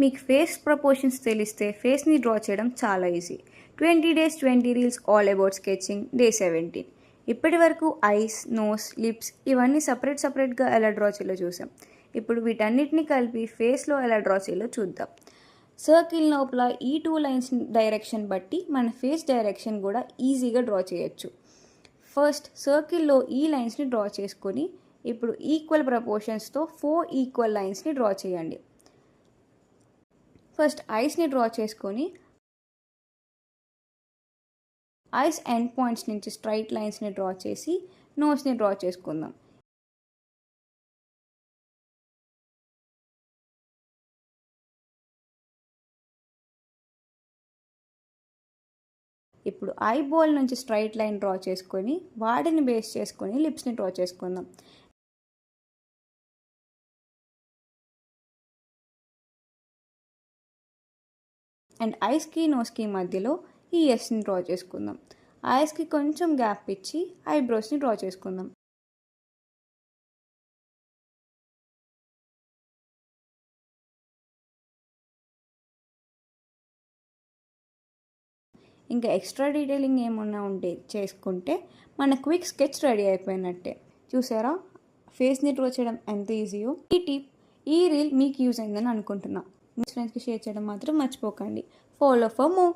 మీకు face proportions తెలిస్తే ఫేస్ని డ్రా చేయడం చాలా easy. 20 days 20 reels all about sketching day 17. ఇప్పటి వరకు ఐస్, నోస్, లిప్స్ ఇవన్నీ సపరేట్గా ఎలా డ్రా చేయాలో చూసాం. ఇప్పుడు వీటన్నిటిని కలిపి ఫేస్లో ఎలా డ్రా చేయాలో చూద్దాం. సర్కిల్ లోపల ఈ 2 లైన్స్ డైరెక్షన్ బట్టి మన ఫేస్ డైరెక్షన్ కూడా ఈజీగా డ్రా చేయొచ్చు. ఫస్ట్ సర్కిల్లో ఈ లైన్స్ని డ్రా చేసుకొని ఇప్పుడు ఈక్వల్ ప్రపోర్షన్స్తో 4 ఈక్వల్ లైన్స్ని డ్రా చేయండి. ఫస్ట్ ఐస్ని డ్రా చేసుకొని ఐస్ ఎండ్ పాయింట్స్ నుంచి స్ట్రైట్ లైన్స్ని డ్రా చేసి నోస్ని డ్రా చేసుకుందాం. ఇప్పుడు ఐ బాల్ నుంచి స్ట్రైట్ లైన్ డ్రా చేసుకొని వాటిని బేస్ చేసుకొని లిప్స్ని డ్రా చేసుకుందాం. అండ్ ఐస్కి నోస్కి మధ్యలో ఈ ఎస్ని డ్రా చేసుకుందాం. ఐస్కి కొంచెం గ్యాప్ ఇచ్చి ఐబ్రోస్ని డ్రా చేసుకుందాం. ఇంకా ఎక్స్ట్రా డీటెయిలింగ్ ఏమన్నా ఉంటే చేసుకుంటే మన క్విక్ స్కెచ్ రెడీ అయిపోయినట్టే. చూసారా ఫేస్ని డ్రా చేయడం ఎంత ఈజీయో. ఈ రీల్ మీకు యూజ్ అయిందని అనుకుంటున్నా. మీ ఫ్రెండ్స్కి షేర్ చేయడం మాత్రం మర్చిపోకండి. Follow for more.